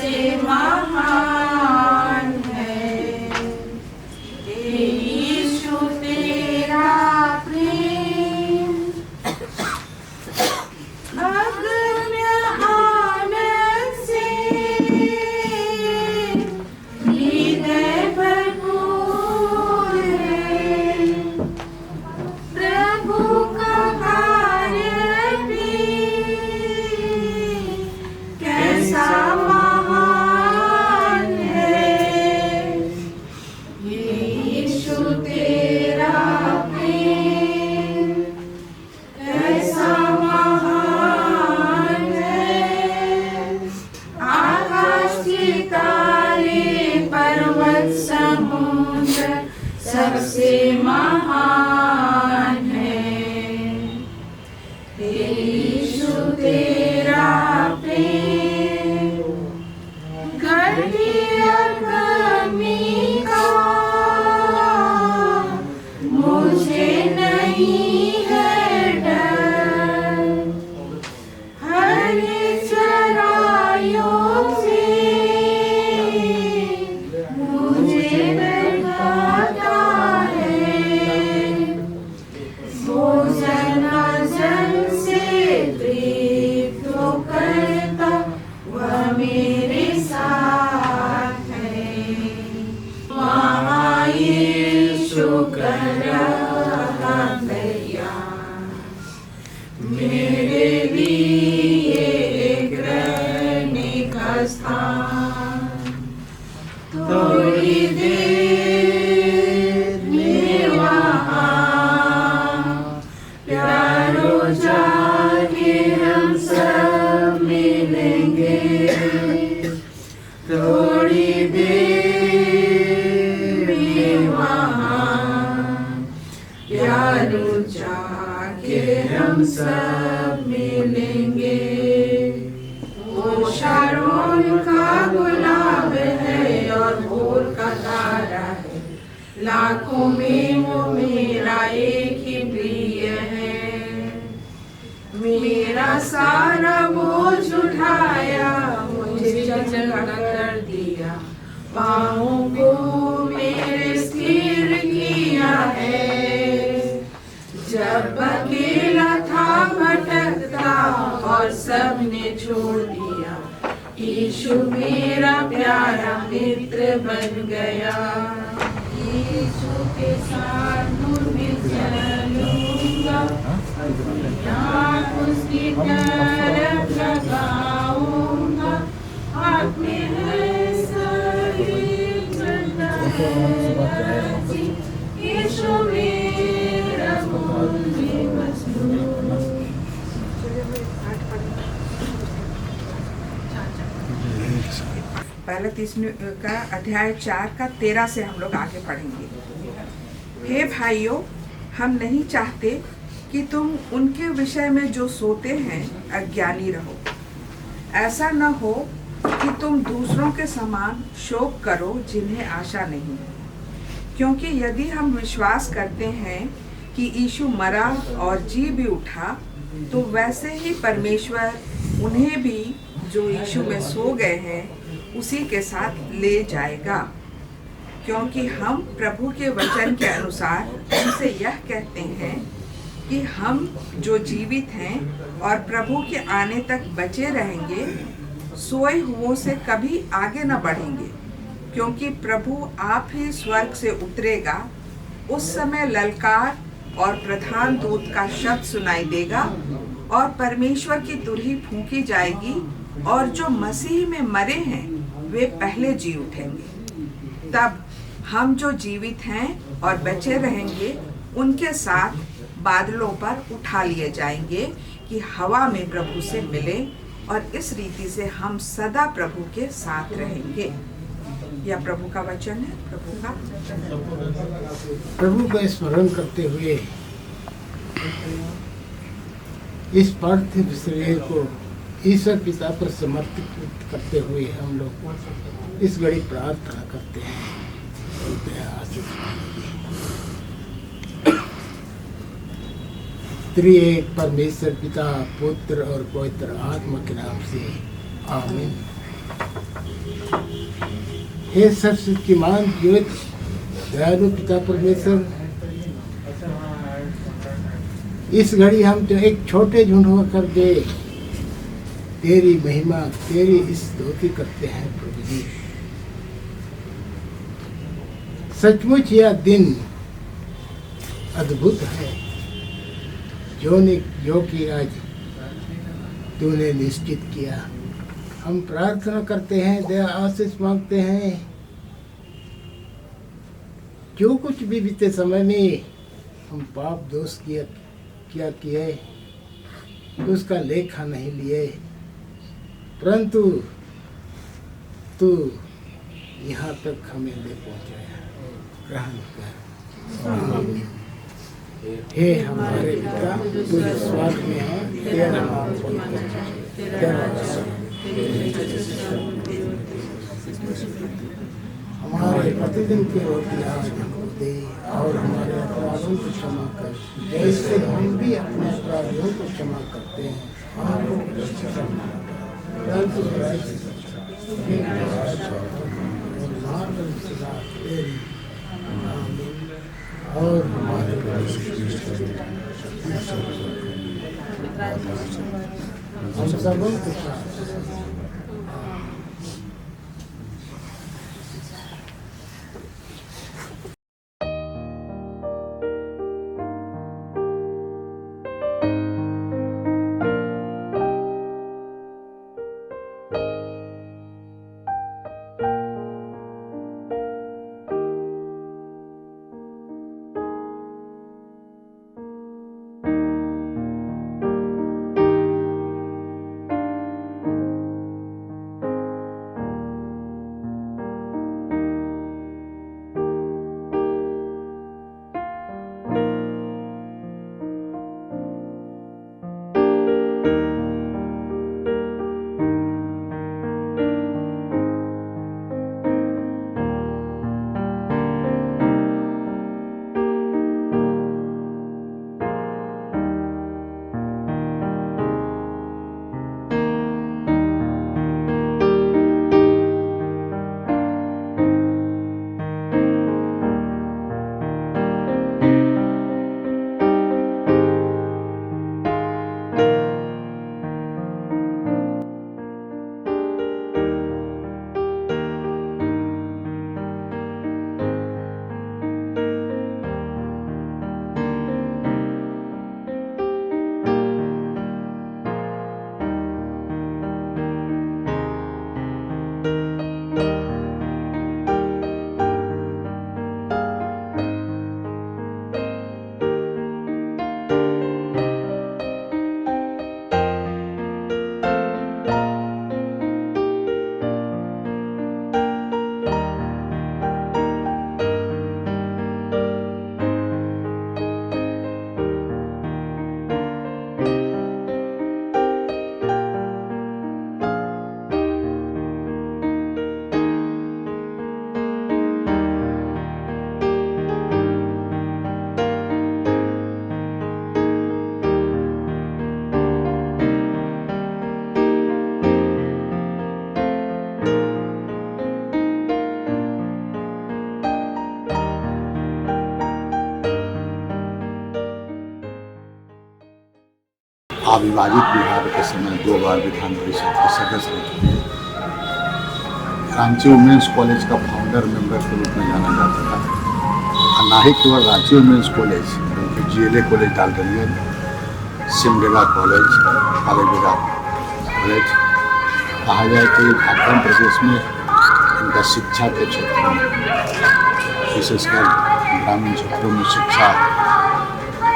सबसे महान है। यीशु तेरा प्रेम अगम्य आनंद से हृदय भरपूर है। प्रभु का कार्य भी कैसा महान है। यीशु तेरा प्रेम कैसा महान है। आकाश के तारे पर्वत समुद्र सबसे महान है। यीशु तेरा प्रेम घड़ी और कमी का मुझे नहीं है डर। हरी चराइयों से मुझे बहलाता है। भोजन जल से तृप्त करता वह मेरे साथ है। वहाँ यीशु कर रहा तैयार मेरे लिए एक रहने का स्थान। थोड़ी देर में वहाँ प्यारो जाके हम सब मिलेंगे। थोड़ी देर में वहाँ प्यारो जाके हम सब मिलेंगे। वो शारोन का गुलाब है और भोर का तारा है। लाखों में वो मेरा एक ही प्रिय है। मेरा सारा बोझ उठाया मुझे चंगा कर दिया। पाँवों को मेरे स्थिर किया है। जब अकेला था भटकता और सबने छोड़ दिया, यीशु मेरा प्यारा मित्र बन गया। यीशु के साथ मैं चलूंगा, आँख उसकी तरफ लगाऊंगा। अपने शरीर चलता है यीशु मेरा मूल्य वस्तु। पहले 30 का अध्याय 4 का 13 से हम लोग आगे पढ़ेंगे। हे भाइयों, हम नहीं चाहते कि तुम उनके विषय में जो सोते हैं अज्ञानी रहो। ऐसा न हो कि तुम दूसरों के समान शोक करो जिन्हें आशा नहीं है। क्योंकि यदि हम विश्वास करते हैं कि यीशु मरा और जी भी उठा, तो वैसे ही परमेश्वर उन्हें भी जो यीशु में सो गए हैं उसी के साथ ले जाएगा। क्योंकि हम प्रभु के वचन के अनुसार उनसे यह कहते हैं कि हम जो जीवित हैं और प्रभु के आने तक बचे रहेंगे, सोए हुओं से कभी आगे न बढ़ेंगे। क्योंकि प्रभु आप ही स्वर्ग से उतरेगा। उस समय ललकार और प्रधान दूत का शब्द सुनाई देगा और परमेश्वर की तुरही फूंकी जाएगी और जो मसीह में मरे हैं वे पहले जी उठेंगे। तब हम जो जीवित हैं और बचे रहेंगे उनके साथ बादलों पर उठा लिए जाएंगे कि हवा में प्रभु से मिले, और इस रीति से हम सदा प्रभु के साथ रहेंगे। यह प्रभु का वचन है। प्रभु का स्मरण करते हुए इस पार्थिव शरीर को ईश्वर पिता पर समर्पित करते हुए हम लोग इस घड़ी प्रार्थना करते हैं। त्रिएक परमेश्वर पिता, पुत्र और पवित्र आत्मा के नाम से आमीन। हे सर्वशक्तिमान ज्योत दयालु पिता परमेश्वर, इस घड़ी हम तो एक छोटे झुंड कर दे तेरी महिमा, तेरी स्तुति करते हैं प्रभु जी। सचमुच यह दिन अद्भुत है जो कि आज तूने निश्चित किया। हम प्रार्थना करते हैं, दया आशीष मांगते हैं, जो कुछ भी बीते समय में हम पाप दोष क्या किए उसका लेखा नहीं लिए, परंतु तू यहाँ तक हमें ले पहुँचाया। ग्रहण कर। हे हमारे पिता, तू स्वर्ग में है, तेरा नाम पवित्र है, तेरा हमारे प्रतिदिन की रोटी आज हमको दे, और हमारे अपराधों को क्षमा कर, जैसे हम भी अपने अपराधियों को क्षमा करते हैं। और हमारे हम सबों के साथ अविभाजित बिहार के समय 2 बार विधान परिषद के सदस्य रह चुके हैं। रांची वुमेंस कॉलेज का फाउंडर मेंबर के रूप में जाना जाता था। ना ही केवल रांची वुमेंस कॉलेज, बल्कि GLA college Daltonganj, Simdega college, Alamgir college, कहा जाए कि झारखंड प्रदेश में इनका शिक्षा के क्षेत्र में, विशेषकर ग्रामीण क्षेत्रों में शिक्षा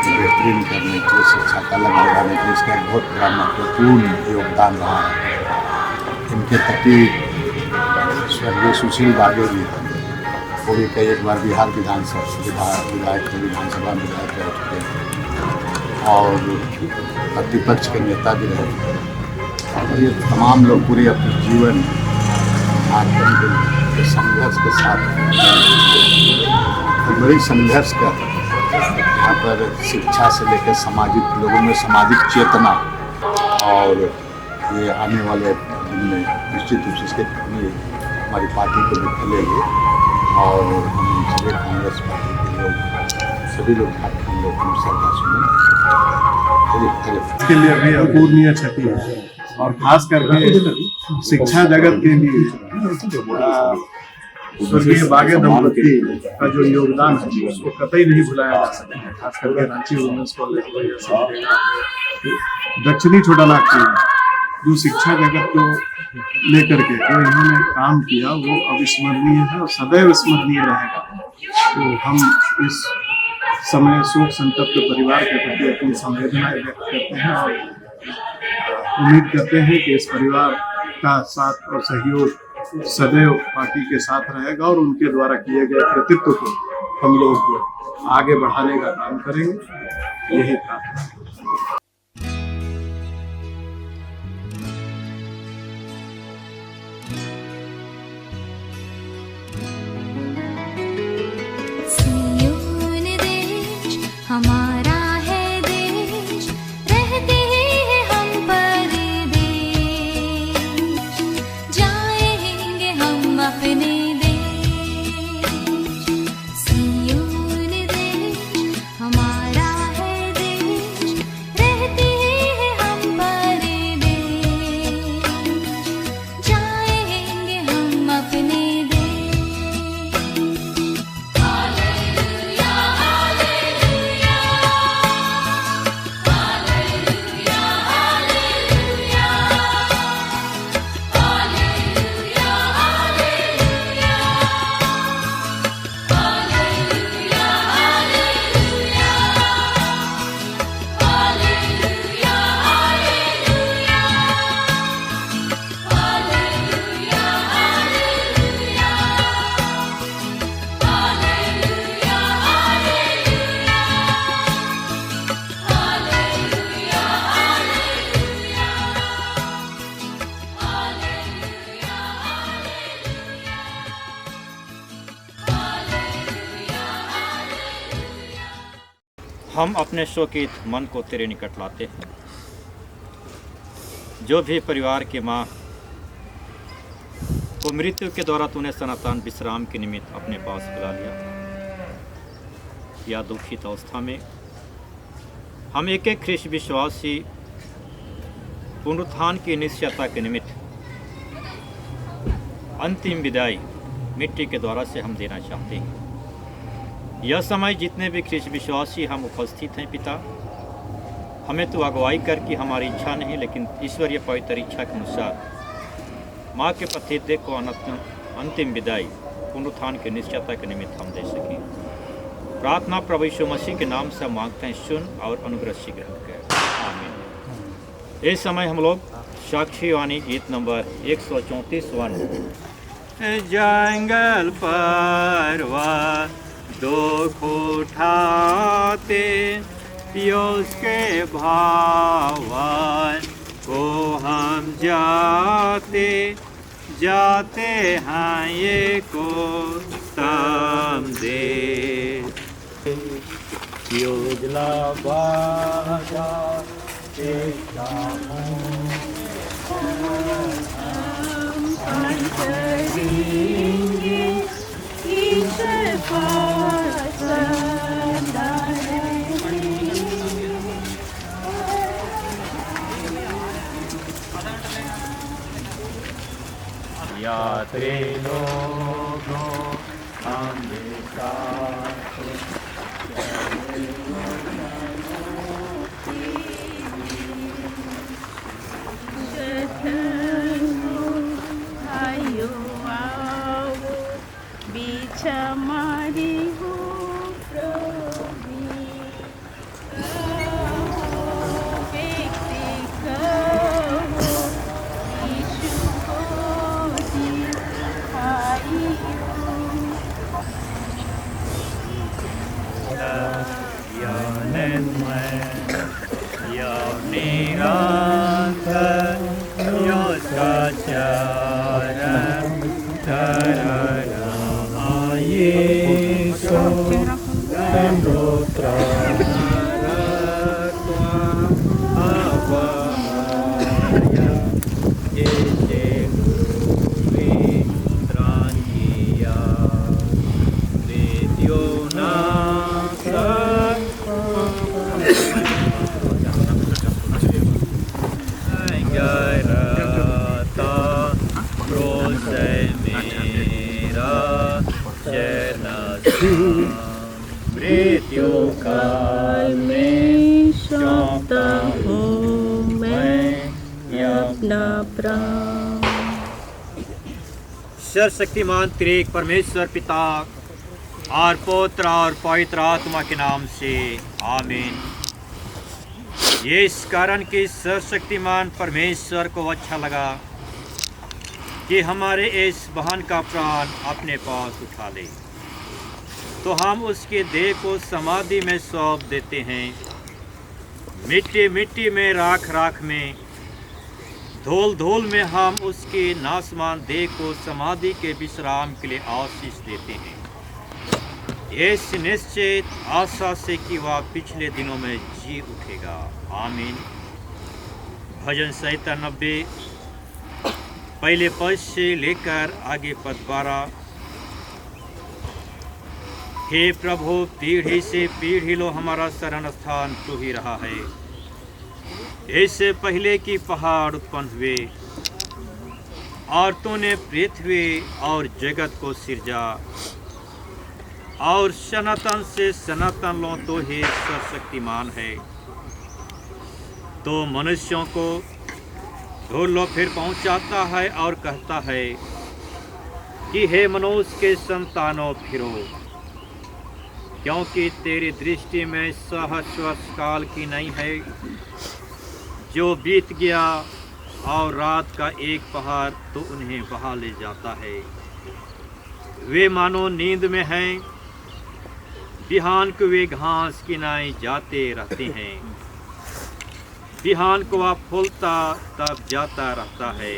बेहतरीन करने के लिए, शिक्षा का लक्ष्य बढ़ाने के लिए इसका एक बहुत बड़ा महत्वपूर्ण योगदान रहा है। इनके पति स्वर्गीय सुशील बागे जी, वो भी कई एक बार बिहार विधानसभा विधायक में विधायक रह चुके हैं और प्रतिपक्ष के नेता भी रहे। और ये तमाम लोग पूरे अपने जीवन झारखंड के संघर्ष के साथ बड़ी संघर्ष कर यहाँ पर शिक्षा से लेकर सामाजिक लोगों में सामाजिक चेतना और ये आने वाले उन्होंने निश्चित रूप से इसके लिए हमारी पार्टी को भी फैलेंगे और हम सभी कांग्रेस पार्टी के लोग सभी लोग हम लोग सरकार सुने इसके लिए अभी अपूर्णीय क्षति है और खास करके शिक्षा जगत के लिए स्वर्गीय बागे दंपति का जो योगदान है उसको कतई नहीं भुलाया जा सकता है। खास करके रांची वुमेन्स कॉलेज दक्षिणी छोटानागपुर जो शिक्षा जगत को लेकर के जो इन्होंने काम किया वो अविस्मरणीय है और सदैव स्मरणीय रहेगा। तो हम इस समय शोक संतप्त परिवार के प्रति अपनी संवेदनाएं व्यक्त करते हैं और उम्मीद करते हैं कि इस परिवार का साथ और सहयोग सदैव पार्टी के साथ रहेगा और उनके द्वारा किए गए कृतित्व को हम लोग आगे बढ़ाने का काम करेंगे। यही प्रार्थना। हमारा है देश, रहते हैं हम परदेश, जाएंगे हम अपने देश। सियोन देश हमारा है देश, रहते हैं हम परदेश, जाएंगे हम अपने हम अपने शोकित मन को तेरे निकट लाते हैं। जो भी परिवार के माँ को मृत्यु के द्वारा तूने सनातन विश्राम के निमित्त अपने पास बुला लिया, या दुखित अवस्था में हम एक एक ख्रिस्त विश्वासी पुनरुत्थान की निश्चयता के निमित्त अंतिम विदाई मिट्टी के द्वारा से हम देना चाहते हैं। यह समय जितने भी ख्रिस्त विश्वासी हम उपस्थित हैं पिता, हमें तो अगुवाई कर कि हमारी इच्छा नहीं लेकिन ईश्वरीय पवित्र इच्छा के अनुसार माँ के पथिते को अंतिम विदाई पुनरुत्थान के निश्चयता के निमित्त हम दे सकें। प्रार्थना प्रभु यीशु मसीह के नाम से मांगते हैं, सुन और अनुग्रह से ग्रहण करें। आमीन। इस समय हम लोग साक्षी वाणी गीत नंबर 134 जंगल परवा दुख उठाते पियोस के भावन को हम जाते जाते हैं ये को समझे योजना बाजा यात्री लोगों हमेशा हमारी हो Yeah. मृत्यु काल में सौंपता हूँ मैं अपना प्राण। सर्वशक्तिमान त्रिएक परमेश्वर पिता और पुत्र और पवित्र आत्मा के नाम से आमीन। ये इस कारण कि सर्वशक्तिमान परमेश्वर को अच्छा लगा कि हमारे इस बहन का प्राण अपने पास उठा ले, तो हम उसके देह को समाधि में सौंप देते हैं। मिट्टी मिट्टी में, राख राख में, धूल धूल में हम उसके नासमान देह को समाधि के विश्राम के लिए आशीष देते हैं, इस निश्चित आशा से कि वह पिछले दिनों में जी उठेगा। आमीन। भजन संहिता 90 पहले पद से लेकर आगे पद 12। हे प्रभु, पीढ़ी से पीढ़ी लो हमारा शरण स्थान तू ही रहा है। इससे पहले कि पहाड़ उत्पन्न हुए और तूने पृथ्वी और जगत को सिरजा, और सनातन से सनातन लो तो ही सर्वशक्तिमान है। तो मनुष्यों को ढूंढ लो फिर पहुंचाता है और कहता है कि हे मनुष्य के संतानों फिरो, क्योंकि तेरी दृष्टि में सहस्र काल की नहीं है जो बीत गया, और रात का एक पहाड़ तो उन्हें बहा ले जाता है। वे मानो नींद में हैं, बिहान को वे घास किनारे जाते रहते हैं। बिहान को वह फूलता तब जाता रहता है,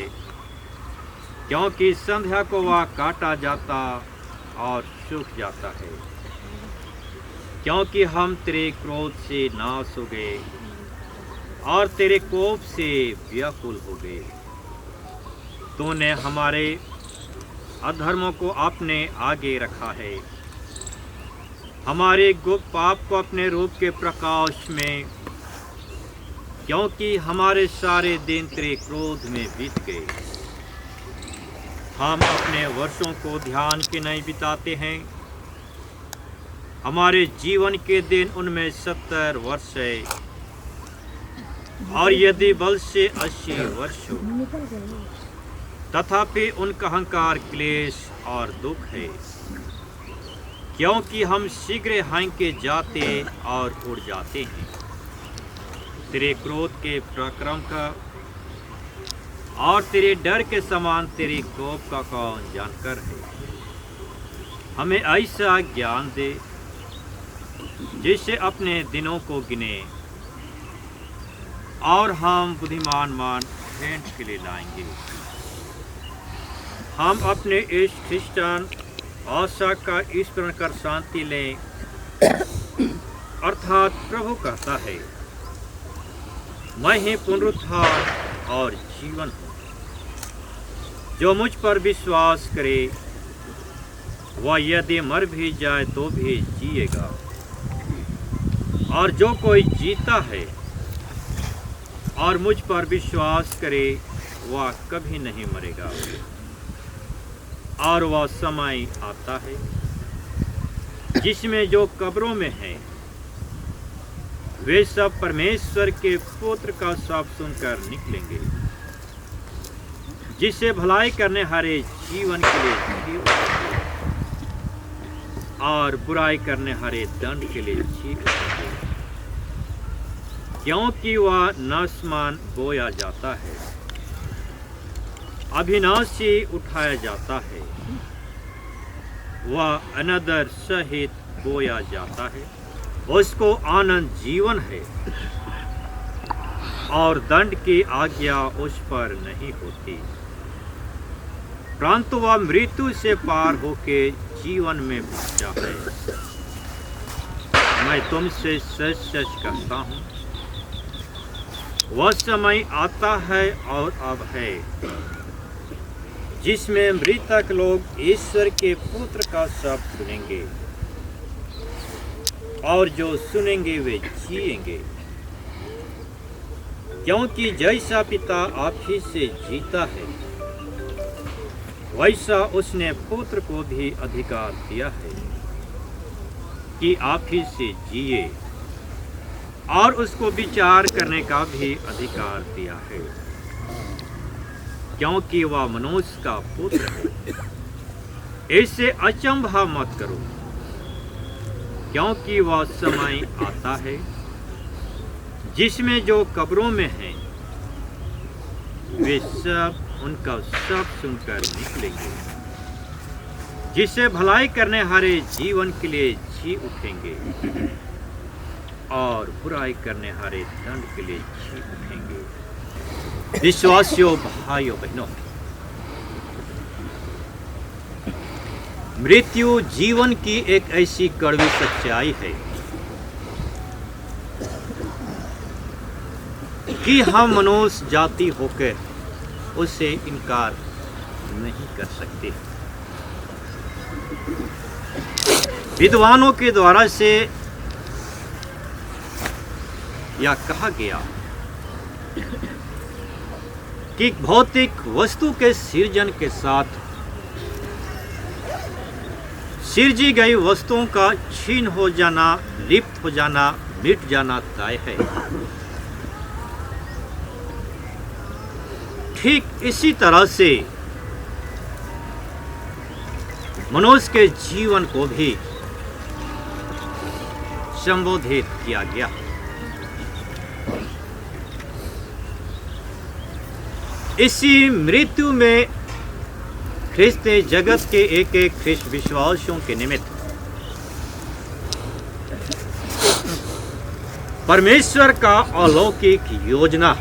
क्योंकि संध्या को वह काटा जाता और सूख जाता है। क्योंकि हम तेरे क्रोध से नाश हो गए और तेरे कोप से व्याकुल हो गए। तूने हमारे अधर्मों को अपने आगे रखा है, हमारे गुप्त पाप को अपने रूप के प्रकाश में, क्योंकि हमारे सारे दिन तेरे क्रोध में बीत गए। हम अपने वर्षों को ध्यान के नहीं बिताते हैं, हमारे जीवन के दिन उनमें 70 वर्ष है, और यदि बल से 80 वर्ष हो, तथापि उनका अहंकार क्लेश और दुख है। क्योंकि हम शीघ्र हांके जाते और उड़ जाते हैं। तेरे क्रोध के पराक्रम का और तेरे डर के समान तेरे कोप का कौन जानकर है। हमें ऐसा ज्ञान दे जिससे अपने दिनों को गिने और हम बुद्धिमान मान भेंट के लिए लाएंगे। हम अपने इस ख्रिस्टान आशा का स्मरण कर शांति लें, अर्थात प्रभु कहता है, मैं ही पुनरुत्थान और जीवन हूँ। जो मुझ पर विश्वास करे वह यदि मर भी जाए तो भी जिएगा, और जो कोई जीता है और मुझ पर विश्वास करे वह कभी नहीं मरेगा। और वह समय आता है जिसमें जो कब्रों में हैं वे सब परमेश्वर के पुत्र का शब्द सुनकर निकलेंगे, जिसे भलाई करने हारे जीवन के लिए जी उठेंगे और बुराई करने हारे दंड के लिए जी उठेंगे। क्योंकि वह नाशमान बोया जाता है, अविनाशी उठाया जाता है, वह अनदर सहित बोया जाता है। उसको आनंद जीवन है और दंड की आज्ञा उस पर नहीं होती, परंतु वह मृत्यु से पार होके जीवन में पहुंचा है। मैं तुमसे सच सच कहता हूँ, वह समय आता है और अब है जिसमें मृतक लोग ईश्वर के पुत्र का शब्द सुनेंगे, और जो सुनेंगे वे जिएंगे। क्योंकि जैसा पिता आप ही से जीता है, वैसा उसने पुत्र को भी अधिकार दिया है कि आप ही से जिए और उसको विचार करने का भी अधिकार दिया है, क्योंकि वह मनुष्य का पुत्र है। इससे अचंभा मत करो, क्योंकि वह समय आता है जिसमें जो कब्रों में हैं वे सब उनका सब सुनकर निकलेंगे, जिससे भलाई करने हारे जीवन के लिए जी उठेंगे और बुराई करने हारे दंड के लिए जी उठेंगे। विश्वासियों, भाइयों बहनों, मृत्यु जीवन की एक ऐसी कड़वी सच्चाई है कि हम मनुष्य जाति होकर उससे इनकार नहीं कर सकते। विद्वानों के द्वारा से यह कहा गया कि भौतिक वस्तु के सृजन के साथ सृजी गई वस्तुओं का छीन हो जाना, लिप्त हो जाना, मिट जाना तय है। ठीक इसी तरह से मनुष्य के जीवन को भी संबोधित किया गया। इसी मृत्यु में ख्रिस्त जगत के एक एक ख्रिस्त विश्वासियों के निमित्त परमेश्वर का अलौकिक योजना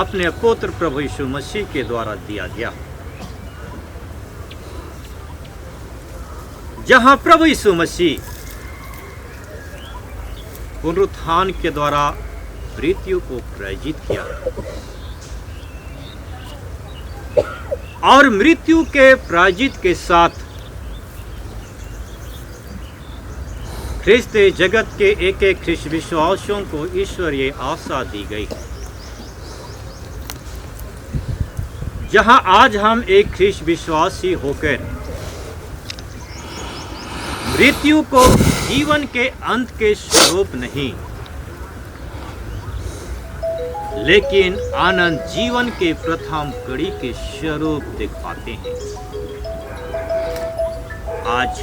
अपने पुत्र प्रभु यीशु मसीह के द्वारा दिया गया, जहां प्रभु यीशु मसीह पुनरुत्थान के द्वारा मृत्यु को पराजित किया और मृत्यु के पराजित के साथ ख्रिस्त जगत के एक एक ख्रिस्त विश्वासियों को ईश्वरीय आशा दी गई, जहां आज हम एक ख्रिस्त विश्वासी होकर मृत्यु को जीवन के अंत के स्वरूप नहीं लेकिन आनंद जीवन के प्रथम कड़ी के स्वरूप देख पाते हैं। आज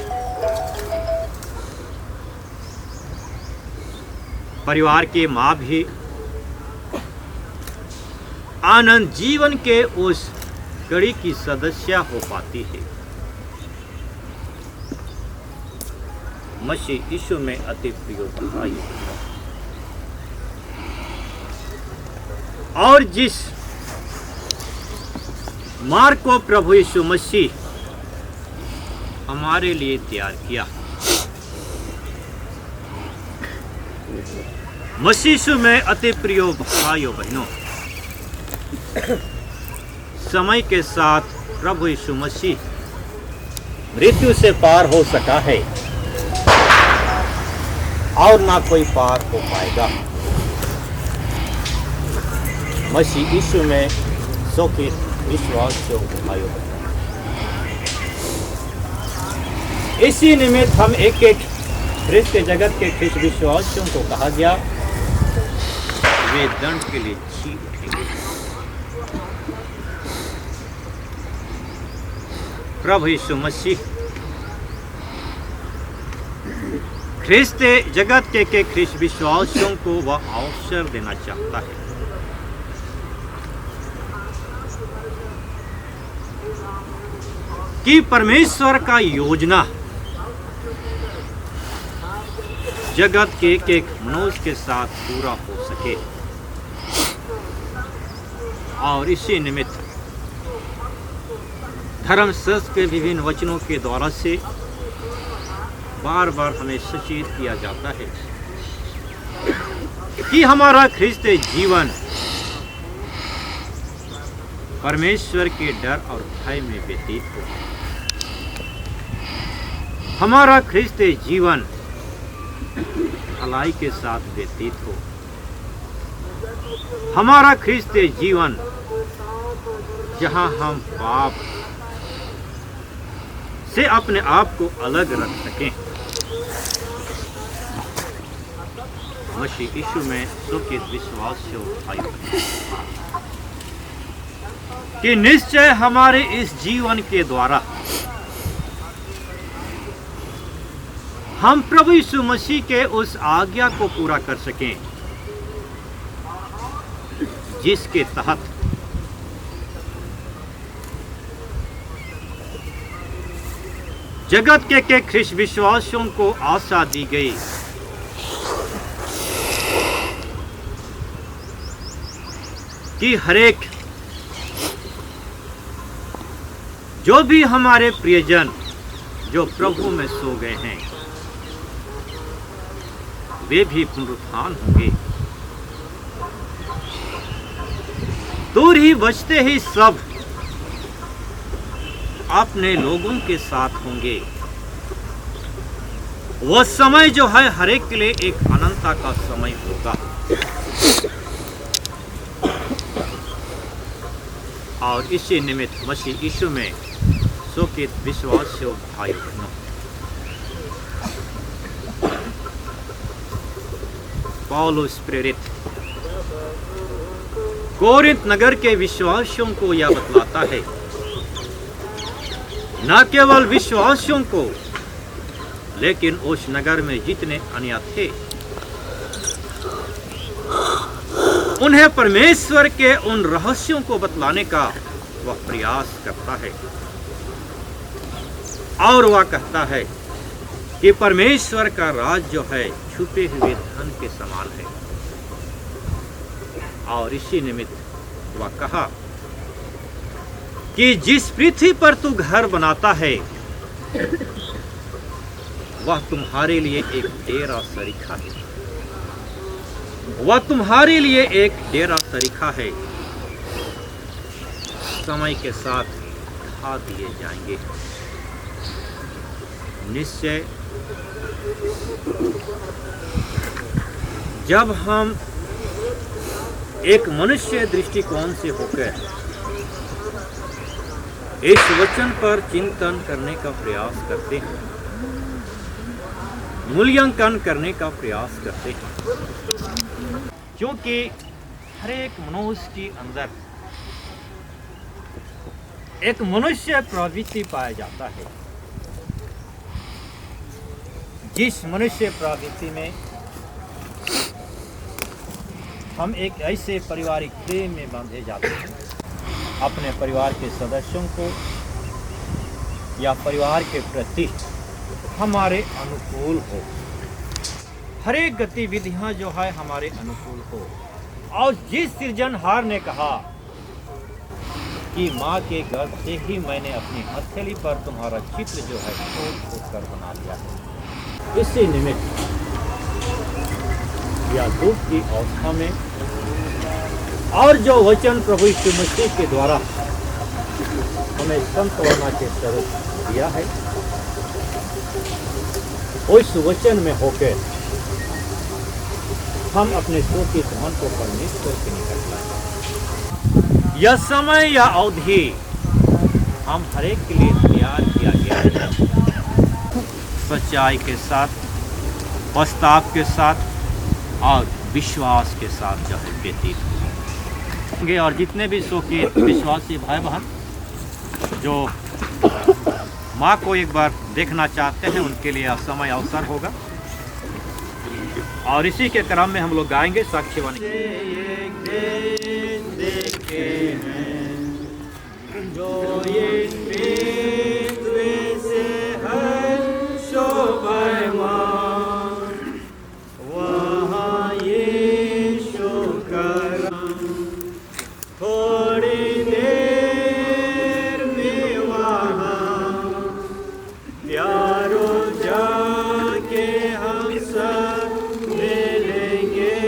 परिवार के माँ भी आनंद जीवन के उस कड़ी की सदस्य हो पाती है। मसीह यीशु में अति प्रिय भाई, और जिस मार्ग को प्रभु यीशु मसीह हमारे लिए तैयार किया, मसीह यीशु में अति प्रिय भाइयों बहनों, समय के साथ प्रभु यीशु मसीह मृत्यु से पार हो सका है और ना कोई पार हो पाएगा। मसीह यीशु में सौखी विश्वास जो भाइयों, इसी निमित्त हम एक एक ख्रिस्त जगत के ख्रिस्त विश्वासियों को कहा गया वे दंड के लिए जी उठेंगे। प्रभु यीशु मसीह ख्रिस्त जगत के ख्रिस्त विश्वासियों को वह अवसर देना चाहता है कि परमेश्वर का योजना जगत के एक मनुष्य के साथ पूरा हो सके, और इसी निमित्त धर्मशास्त्र के विभिन्न वचनों के द्वारा से बार बार हमें सचेत किया जाता है कि हमारा ख्रिस्त जीवन परमेश्वर के डर और भय में व्यतीत हो। हमारा ख्रिस्त जीवन भलाई के साथ व्यतीत हो। हमारा ख्रिस्त जीवन जहां हम पाप से अपने आप को अलग रख सकें। मसीह यीशु में सुखित विश्वास से भाइयों कि निश्चय हमारे इस जीवन के द्वारा हम प्रभु यीशु मसीह के उस आज्ञा को पूरा कर सकें जिसके तहत जगत के ख्रिस्त विश्वासियों को आशा दी गई कि हरेक जो भी हमारे प्रियजन जो प्रभु में सो गए हैं वे भी पुनरुत्थान होंगे। दूर ही बचते ही सब अपने लोगों के साथ होंगे। वह समय जो है हर एक के लिए एक अनंता का समय होगा। और इसी निमित्त मसीह यीशु में सुखित विश्वास से भाई बहनों, पौलुस प्रेरित कोरिन्थ नगर के विश्वासियों को यह बतलाता है, न केवल विश्वासियों को लेकिन उस नगर में जितने अन्य थे उन्हें परमेश्वर के उन रहस्यों को बतलाने का वह प्रयास करता है। और वह कहता है कि परमेश्वर का राज जो है छुपे हुए धन के समान है। और इसी निमित्त वह कहा कि जिस पृथ्वी पर तू घर बनाता है वह तुम्हारे लिए एक डेरा सरीखा है। वह तुम्हारे लिए एक डेरा सरीखा है, समय के साथ ढा दिए जाएंगे। निश्चय जब हम एक मनुष्य दृष्टिकोण से होकर इस वचन पर चिंतन करने का प्रयास करते हैं, मूल्यांकन करने का प्रयास करते हैं, क्योंकि हर एक मनुष्य के अंदर एक मनुष्य प्रवृत्ति पाया जाता है। जिस मनुष्य प्रवृत्ति में हम एक ऐसे पारिवारिक प्रेम में बांधे जाते हैं, अपने परिवार के सदस्यों को या परिवार के प्रति हमारे अनुकूल हो, हर एक गतिविधियां जो है हमारे अनुकूल हो। और जिस सृजनहार ने कहा कि माँ के गर्भ से ही मैंने अपनी हथेली पर तुम्हारा चित्र जो है खोद कर बना लिया है, इसी निमित्त या दुख की अवस्था में और जो वचन प्रभु यीशु मसीह के द्वारा हमें संतवना के स्वरूप दिया है, उस वचन में होकर हम अपने शोकित मन को परमेश्वर के निकट लाएं। यह समय या अवधि हम हर एक के लिए तैयार किया गया है, सच्चाई के साथ, पश्चाताप के साथ और विश्वास के साथ जो है व्यतीत होंगे। और जितने भी शोकित विश्वासी भाई बहन जो माँ को एक बार देखना चाहते हैं, उनके लिए समय अवसर होगा। और इसी के क्रम में हम लोग गाएंगे साक्ष्यवाणी। जो ये से है शोभायमान, वहाँ यीशु का थोड़ी देर में वहाँ प्यारो जाके हम सब मिलेंगे।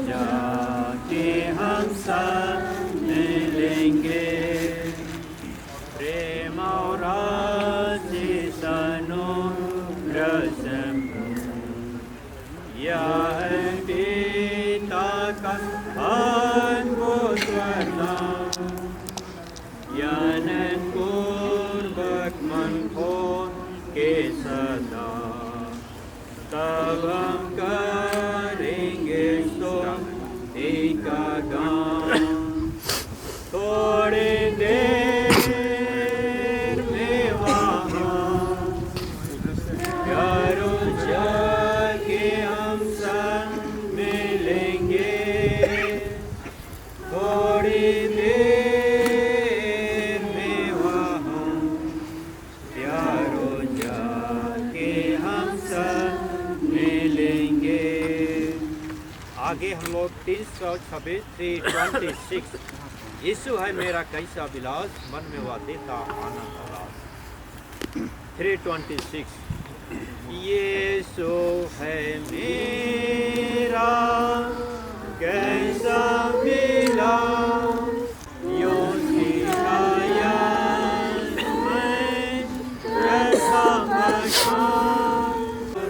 जाके हम सब मिलेंगे। प्रेम और यह पिता का अद्भुत वरदान, यानन पूर्वक मन खोल के सदा, तब हम करेंगे स्तुति का गान। थोड़ी देर में वहाँ करो जाके हम सब मिलेंगे। थोड़ी देर में वहाँ प्यारो जाके हम सब मिलेंगे। आगे हम लोग 326 326 यीशु है मेरा कैसा विलास, मन में वह देता आनंद उल्लास। 326 यीशु है मेरा कैसा विलास, यूं सिखाया मैं कैसा मकान,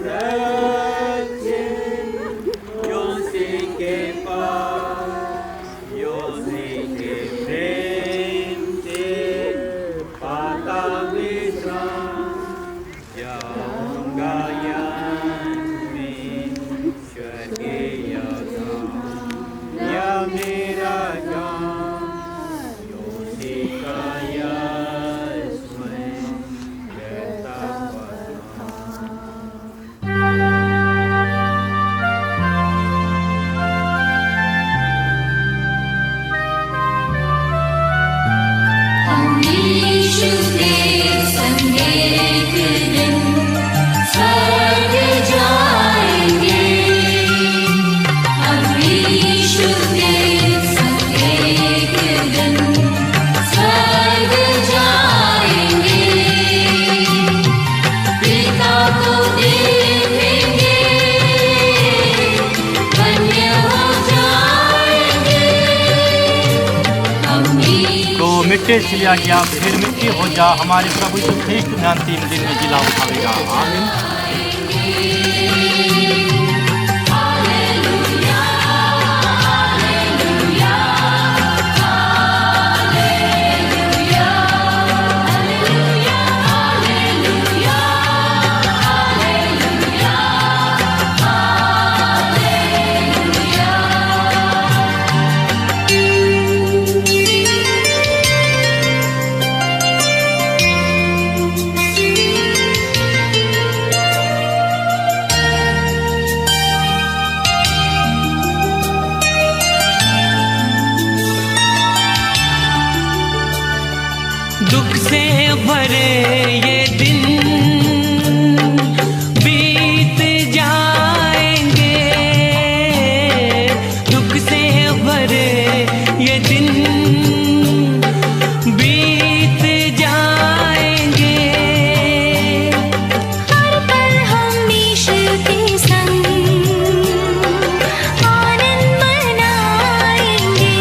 रचे यूं सी के पास, यूं सी के प्रेम से पाता विश्राम, जाऊंगा में स्वर्गीय धाम, या मेरा गान यूं सिखाया मैं कहता यीशु के संग एक दिन स्वर्ग जाएंगे। हम यीशु के संग एक दिन स्वर्ग जाएंगे। पिता को देखेंगे, धन्य हो जाएंगे। हम तो मिट्टी से लिया गया फिर मिट्टी हो जा, हमारे प्रभु यीशु ख्रीस्त ने अंतिम दिन में जिला उठाएगा। आमीन। दुख से भरे ये दिन बीत जाएंगे। दुख से भरे ये दिन बीत जाएंगे। हर पल हम यीशु के संग आनंद मनाएंगे।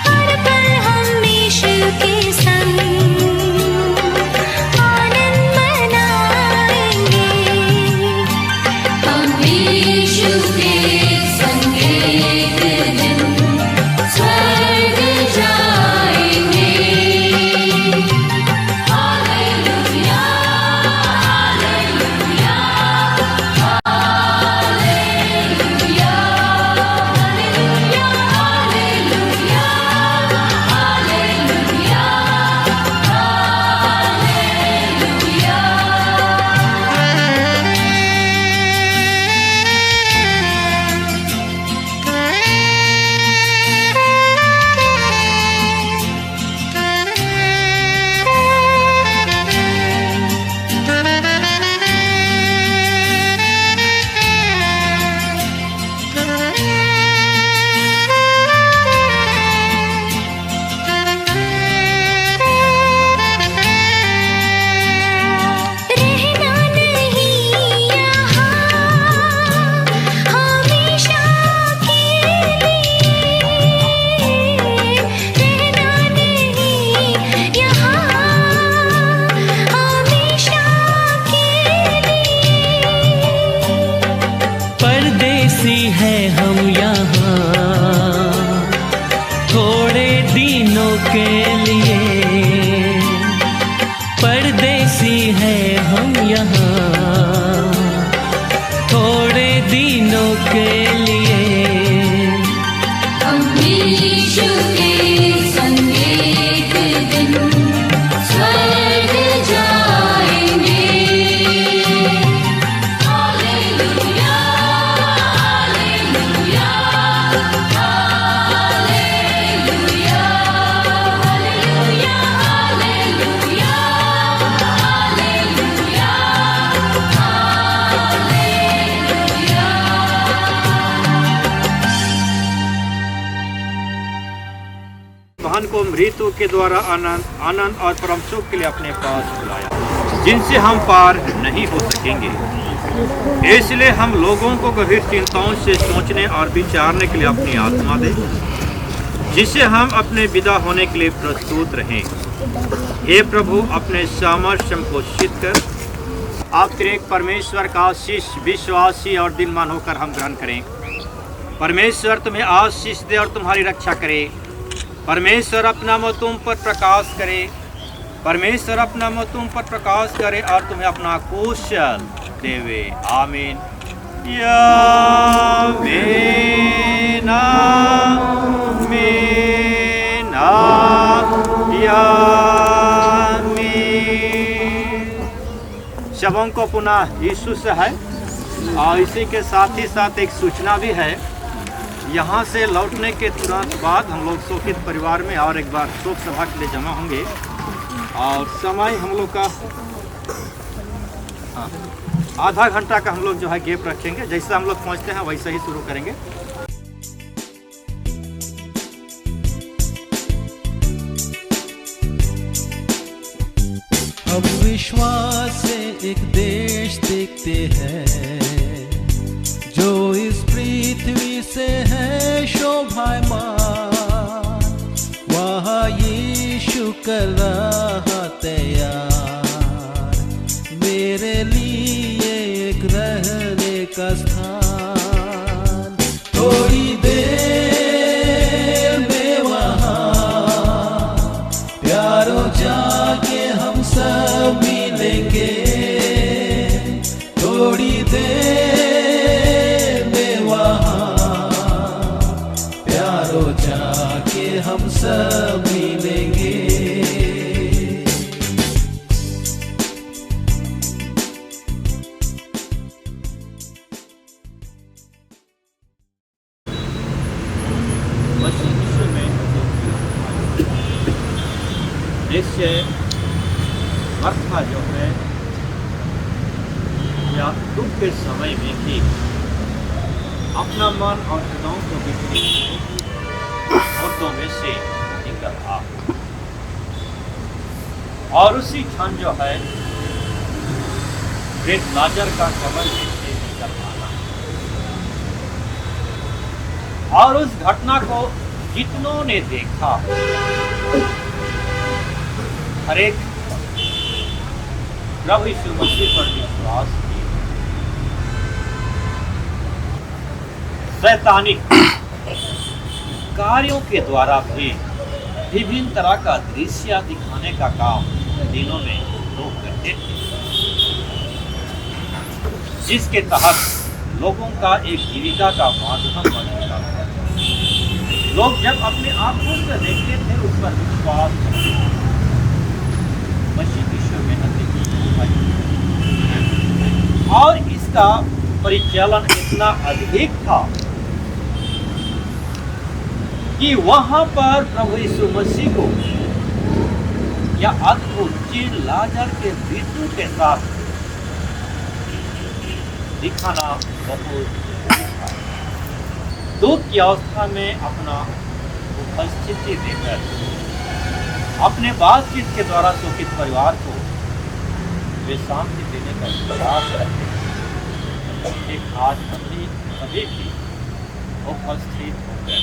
हर पल हम यीशु के संग हम यहाँ थोड़े दिनों के लिए, परदेसी है हम यहाँ थोड़े दिनों के लिए। हम यीशु के संग एक दिन स्वर्ग जाएंगे। Hallelujah, hallelujah, hallelujah, hallelujah, hallelujah, hallelujah, hallelujah. महान को मृत्यु के द्वारा आनंद और परम सुख के लिए अपने पास बुलाया, जिनसे हम पार नहीं हो सकेंगे। इसलिए हम लोगों को गंभीर चिंताओं से सोचने और विचारने के लिए अपनी आत्मा दें, जिससे हम अपने विदा होने के लिए प्रस्तुत रहें। हे प्रभु, अपने सामर्थ्य को सिद्ध कर आप त्रिएक परमेश्वर का आशीष विश्वासी और दिनमान होकर हम ग्रहण करें। परमेश्वर तुम्हें आशीष दे और तुम्हारी रक्षा करे। परमेश्वर अपना मुँह तुम पर प्रकाश करे। परमेश्वर अपना मुँह तुम पर प्रकाश करे और तुम्हें अपना कुशल देवे। आमीन। आमीन, आमीन, आमीन। शबों को पुनः यीशु से है और इसी के साथ ही साथ एक सूचना भी है। यहाँ से लौटने के तुरंत बाद हम लोग शोकित परिवार में और एक बार शोक सभा के लिए जमा होंगे और समय हम लोग का आधा घंटा का हम लोग जो है गैप रखेंगे। जैसे हम लोग पहुँचते हैं वैसे ही शुरू करेंगे। हम विश्वास से एक देश देखते हैं जो इस पृथ्वी से है शोभायमान। वहाँ यीशु कर रहा तैयार मेरे लिए एक रहने का स्थान। थोड़ी देर में वहाँ प्यारों जाके हम सब मिलेंगे। थोड़ी देर में वहाँ प्यारों जाके हम सब मिलेंगे। निश्चय वक्त का जो है या दुख के समय में भी अपना मन और हृदयों को बिखरी औरतों में से निकल आ और उसी क्षण जो है मृत लाजर का कब्र में से निकल आना और उस घटना को जितनों ने देखा हर एक प्रभु यीशु मसीह पर विश्वास किया। शैतानी कार्यों के द्वारा भी विभिन्न तरह का दृश्य दिखाने का काम दिनों में लोग करते थे, जिसके तहत लोगों का एक जीविका का माध्यम बन चुका था। लोग जब अपने आंखों से देखते थे उस पर विश्वास करते थे। मसीह यीशु में अधिक और इसका परिचालन इतना अधिक था कि वहां पर प्रभु यीशु मसीह को या अद्भुत चीज लाजर के मृत्यु के साथ दिखाना बहुत दुख की अवस्था में अपना उपस्थिति देकर अपने बातचीत के द्वारा शोकित परिवार को वे शांति देने का प्रयास करते हैं। एक आज अभी भी उपस्थित होकर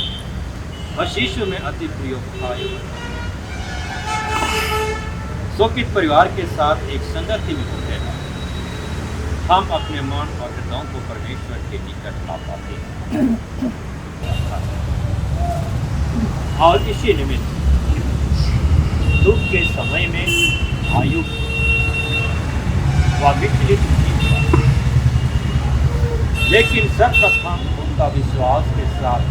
बस यीशु में अति प्रिय भाई शोकित परिवार के साथ एक संगति में होकर हम अपने मन और हृदयों को परमेश्वर के निकट ला पाते हैं। और इसी निमित्त दुख के समय में आयु व विचलित नहीं हुआ, लेकिन सर्वप्रथम उनका विश्वास के साथ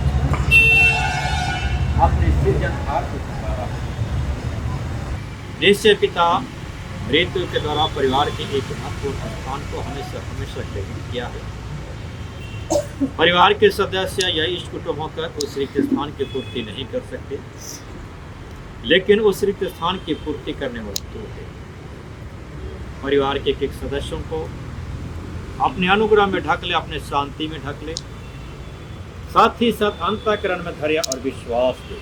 अपने सृजनहार को पुकारा। निश्चय पिता मृत्यु के द्वारा परिवार के एक महत्वपूर्ण स्थान को हमेशा ग्रहण किया है। परिवार के सदस्य या इष्ट कुटुंब होकर उस रिक्त स्थान की पूर्ति नहीं कर सकते, लेकिन उस रिक्त स्थान की पूर्ति करने वाला तो है। परिवार के एक सदस्यों को अपने अनुग्रह में ढक ले, अपने शांति में ढक ले, साथ ही साथ अंतःकरण में धैर्य और विश्वास दे।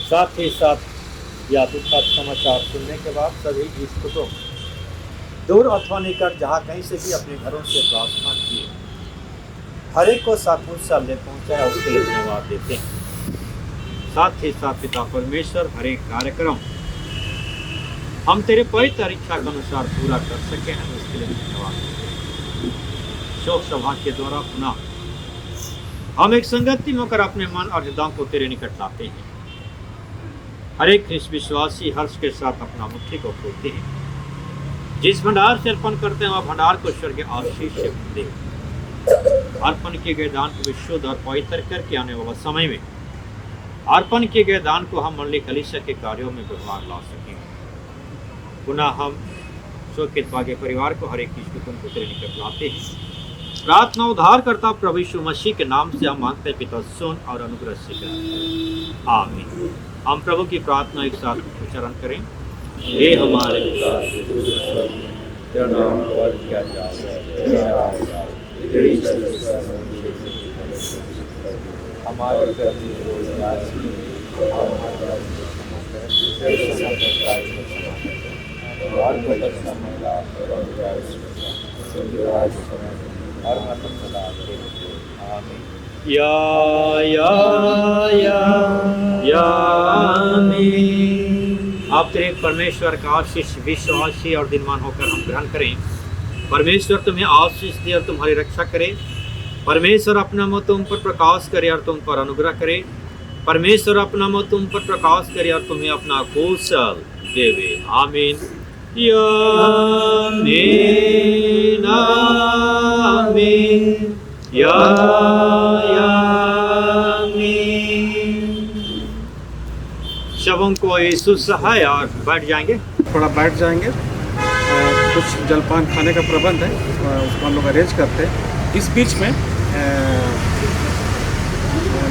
साथ ही साथ या दुखद समाचार सुनने के बाद सभी इस कुटुंब दूर अथवा निकट जहाँ कहीं से भी अपने घरों से प्रार्थना किए, हर एक को साथ ले पहुँचाया, उसके लिए धन्यवाद देते हैं। साथ ही साथ पिता परमेश्वर हर एक कार्यक्रम हम तेरे पवित्र इच्छा के अनुसार पूरा कर सके हैं, उसके लिए धन्यवाद देते हैं। शोक सभा के द्वारा पुनः हम एक संगति में होकर अपने मन और हृदयों को तेरे निकट लाते हैं। हर एक विश्वासी हर्ष के साथ अपना मुट्ठी को खोलते हैं। जिस भंडार से अर्पण करते हैं वह भंडार को ईश्वर के आशीष से दे। अर्पण किए गए दान को विशुद्ध और पवित्र करके आने वाला समय में अर्पण किए गए दान को हम मंडली कलीसिया के कार्यों में व्यवहार ला सकें। पुनः हम शोकित भाग्य परिवार को हर एक चीज को तेरे निकट लाते हैं। प्रार्थना उद्धारकर्ता प्रभु यीशु मसीह के नाम से हम मांगते हैं पिता, सुन और अनुग्रह से करें। आमीन। हम प्रभु की प्रार्थना एक साथ उच्चारण करें। हे हमारे पिता, तेरा नाम पवित्र किया जाए, तेरा राज्य आए, तेरी इच्छा हमारे प्रति रोज आज की और हमारे आप तेरे परमेश्वर का आशीष विश्वासी और दिनमान होकर हम ग्रहण करें। परमेश्वर तुम्हें आशीष दे और तुम्हारी रक्षा करे। परमेश्वर अपना मुँह तुम पर प्रकाश करे और तुम पर अनुग्रह करे। परमेश्वर अपना मुँह तुम पर प्रकाश करे और तुम्हें अपना कौशल देवे। आमीन। आमीन। आमीन। शवों को यीशु सहाय और बैठ जाएंगे, थोड़ा बैठ जाएंगे। कुछ जलपान खाने का प्रबंध है, उसको हम लोग अरेंज करते हैं। इस बीच में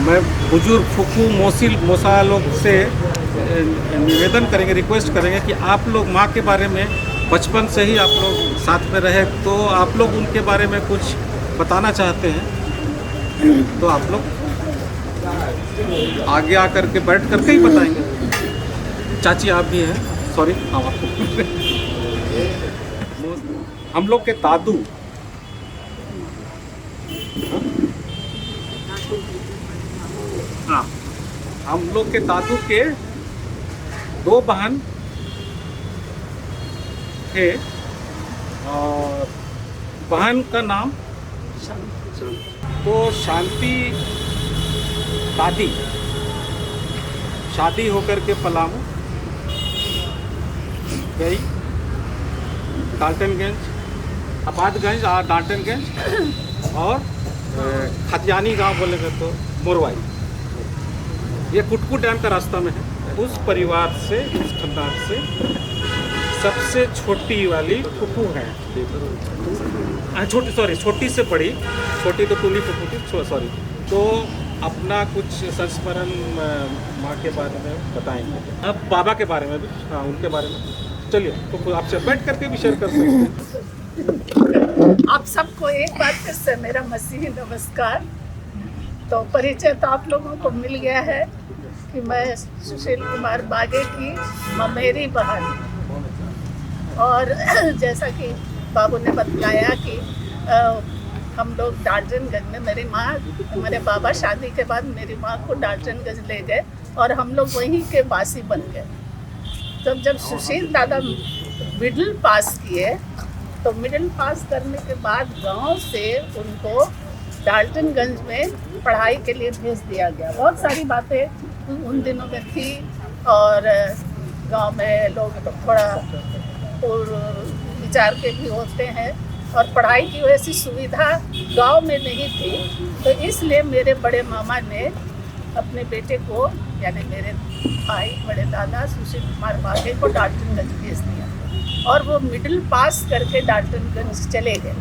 मैं बुजुर्ग फुफू मोसा लोग से निवेदन करेंगे, रिक्वेस्ट करेंगे कि आप लोग माँ के बारे में बचपन से ही आप लोग साथ में रहे, तो आप लोग उनके बारे में कुछ बताना चाहते हैं तो आप लोग आगे आकर के बैठ करके ही बताएंगे। चाची आप भी हैं, सॉरी हम आपको हम लोग के दादू हाँ, हम लोग के दादू के 2 बहन थे और बहन का नाम तो शांति दादी शादी होकर के पलामू गई, डाल्टनगंज, आबादगंज और डाल्टनगंज और खतियानी गांव बोलेंगे तो मोरवाई, ये कुटकू डैम का रास्ता में है। उस परिवार से, उस खानदान से सबसे छोटी वाली फुफू है, छोटी से बड़ी, छोटी तो टूनी फुफू थी, सॉरी। तो अपना कुछ संस्मरण माँ के बारे में बताएंगे, अब बाबा के बारे में भी, हाँ उनके बारे में। चलिए तो आपसे बैठ करके भी शेयर कर सकते हैं। आप सबको एक बार फिर से मेरा मसीही नमस्कार। तो परिचय तो आप लोगों को मिल गया है कि मैं सुशील कुमार बागे की ममेरी बहन, और जैसा कि बाबू ने बताया कि हम लोग डाल्टनगंज में, मेरी माँ, हमारे बाबा शादी के बाद मेरी माँ को डाल्टनगंज ले गए और हम लोग वहीं के वासी बन गए। जब सुशील दादा मिडिल पास किए तो मिडिल पास करने के बाद गांव से उनको डाल्टनगंज में पढ़ाई के लिए भेज दिया गया। बहुत सारी बातें उन दिनों में थी और गांव में लोग तो थोड़ा विचार के भी होते हैं और पढ़ाई की वैसी सुविधा गांव में नहीं थी। तो इसलिए मेरे बड़े मामा ने अपने बेटे को, यानी मेरे भाई बड़े दादा सुशील कुमार बागे को डाल्टनगंज भेज दिया और वो मिडिल पास करके डाल्टनगंज चले गए।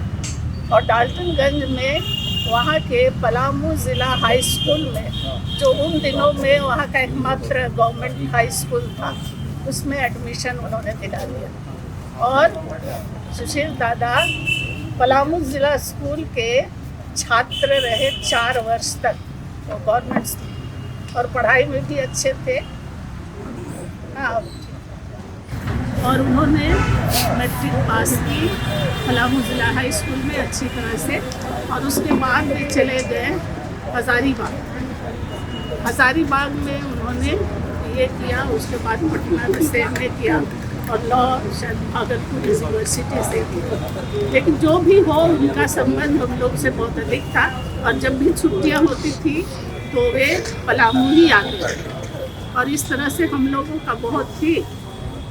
और डाल्टनगंज में वहाँ के पलामू ज़िला हाई स्कूल में, जो उन दिनों में वहाँ का एकमात्र गवर्नमेंट हाई स्कूल था, उसमें एडमिशन उन्होंने दिला दिया। और सुशील दादा पलामू ज़िला स्कूल के छात्र रहे 4 वर्ष तक, वो गवर्नमेंट स्कूल, और पढ़ाई में भी अच्छे थे। हाँ, और उन्होंने मैट्रिक पास की पलामू ज़िला हाई स्कूल में अच्छी तरह से, और उसके बाद वे चले गए हज़ारीबाग। हज़ारीबाग में उन्होंने ये किया, उसके बाद पटना से एमए किया और लॉ शायद भागलपुर यूनिवर्सिटी से किया। लेकिन जो भी हो, उनका संबंध हम लोग से बहुत अधिक था और जब भी छुट्टियाँ होती थी तो वे पलामू ही आते थे और इस तरह से हम लोगों का बहुत ही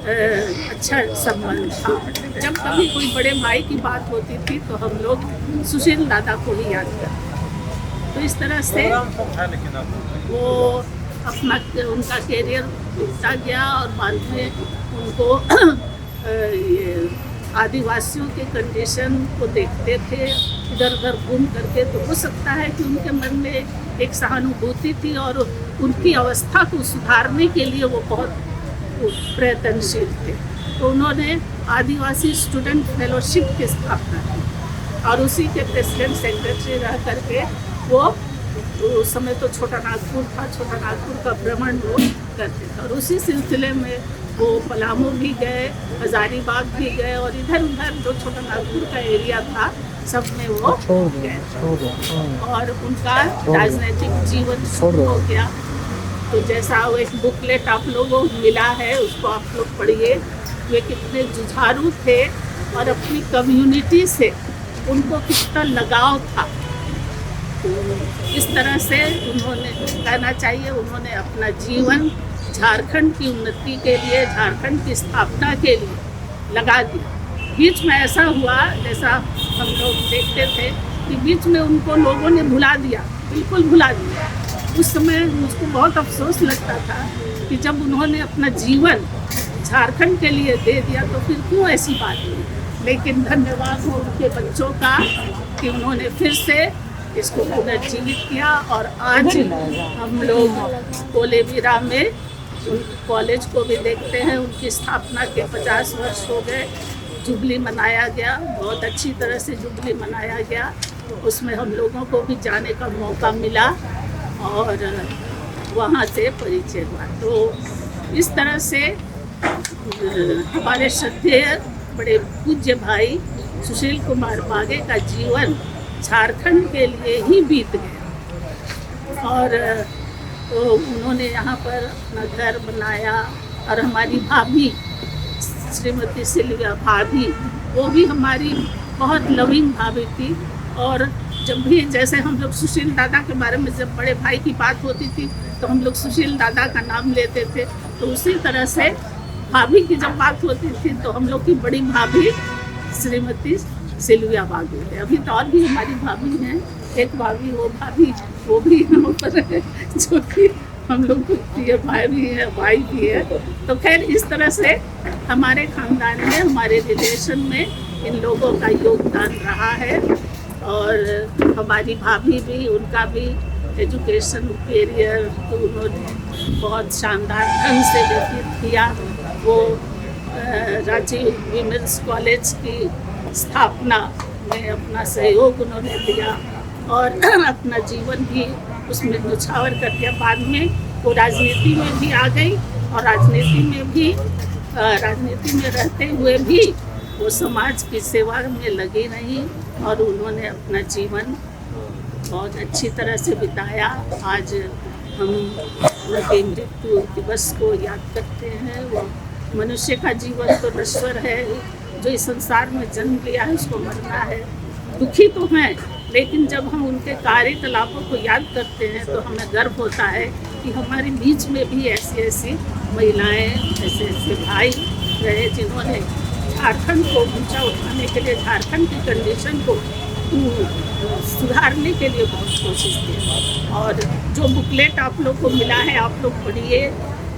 अच्छा संबंध था। जब कभी कोई बड़े भाई की बात होती थी तो हम लोग सुशील दादा को ही याद करते। तो इस तरह से वो अपना उनका कैरियर उठता गया और बाद में उनको आदिवासियों के कंडीशन को देखते थे इधर उधर घूम करके, तो हो सकता है कि उनके मन में एक सहानुभूति थी और उनकी अवस्था को सुधारने के लिए वो बहुत प्रयत्नशील थे। तो उन्होंने आदिवासी स्टूडेंट फेलोशिप की स्थापना की और उसी के प्रेसिडेंट सेक्रेटरी रह करके वो उस समय तो छोटा नागपुर था, छोटा नागपुर का भ्रमण वो करते थे और उसी सिलसिले में वो पलामू भी गए, हज़ारीबाग भी गए और इधर उधर जो छोटा नागपुर का एरिया था सब में वो गए और उनका राजनीतिक जीवन शुरू हो गया। तो जैसा वो एक बुकलेट आप लोगों को मिला है उसको आप लोग पढ़िए, वे कितने जुझारू थे और अपनी कम्युनिटी से उनको कितना लगाव था। तो इस तरह से उन्होंने, कहना चाहिए, उन्होंने अपना जीवन झारखंड की उन्नति के लिए, झारखंड की स्थापना के लिए लगा दिया। बीच में ऐसा हुआ, जैसा हम लोग देखते थे कि बीच में उनको लोगों ने भुला दिया, बिल्कुल भुला दिया। उस समय मुझको बहुत अफसोस लगता था कि जब उन्होंने अपना जीवन झारखंड के लिए दे दिया तो फिर क्यों ऐसी बात हुई। लेकिन धन्यवाद हो उनके बच्चों का कि उन्होंने फिर से इसको पुनर्जीवित किया और आज हम लोग कोलेबिरा में उन कॉलेज को भी देखते हैं। उनकी स्थापना के 50 वर्ष हो गए, जुबली मनाया गया, बहुत अच्छी तरह से जुबली मनाया गया। उसमें हम लोगों को भी जाने का मौका मिला और वहाँ से परिचय हुआ। तो इस तरह से हमारे श्रद्धेय बड़े पूज्य भाई सुशील कुमार बागे का जीवन झारखंड के लिए ही बीत गया और तो उन्होंने यहाँ पर अपना घर बनाया और हमारी भाभी श्रीमती सिल्विया भाभी, वो भी हमारी बहुत लविंग भाभी थी। और जब भी, जैसे हम लोग सुशील दादा के बारे में जब बड़े भाई की बात होती थी तो हम लोग सुशील दादा का नाम लेते थे, तो उसी तरह से भाभी की जब बात होती थी तो हम लोग की बड़ी भाभी श्रीमती सिल्विया बागे है। अभी तो और भी हमारी भाभी हैं, एक भाभी वो भी यहाँ पर है जो कि हम लोग के भाई भी है, भाई भी है। तो खैर इस तरह से हमारे खानदान में, हमारे रिलेशन में इन लोगों का योगदान रहा है। और हमारी भाभी भी, उनका भी एजुकेशन करियर तो उन्होंने बहुत शानदार ढंग से व्यतीत किया। वो रांची वीमेंस कॉलेज की स्थापना में अपना सहयोग उन्होंने दिया और अपना जीवन भी उसमें न्यौछावर कर दिया। बाद में वो राजनीति में भी आ गई और राजनीति में रहते हुए भी वो समाज की सेवा में लगी रही और उन्होंने अपना जीवन बहुत अच्छी तरह से बिताया। आज हम उनके मृत्यु दिवस को याद करते हैं। वो मनुष्य का जीवन तो नश्वर है, जो इस संसार में जन्म लिया है उसको मरना है। दुखी तो हैं, लेकिन जब हम उनके कार्यकलापों को याद करते हैं तो हमें गर्व होता है कि हमारे बीच में भी ऐसी ऐसी महिलाएं, ऐसे ऐसे भाई रहे जिन्होंने झारखंड को ऊंचा उठाने के लिए, झारखंड की कंडीशन को सुधारने के लिए बहुत कोशिश की। और जो बुकलेट आप लोग को मिला है आप लोग पढ़िए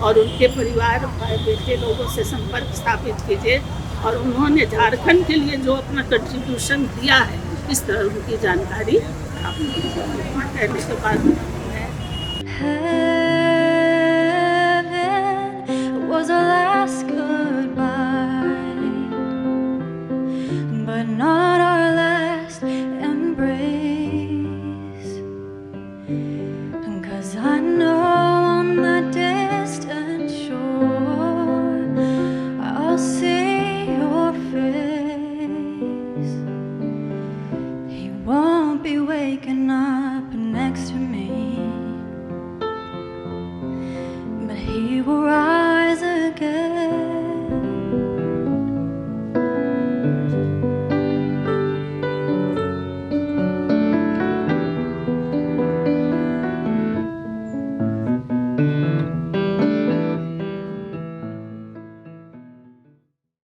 और उनके परिवार भाई बेटे लोगों से संपर्क स्थापित कीजिए और उन्होंने झारखंड के लिए जो अपना कंट्रीब्यूशन दिया है इस तरह उनकी जानकारी आप कहने के बाद Heaven was our last goodbye, but not our last embrace.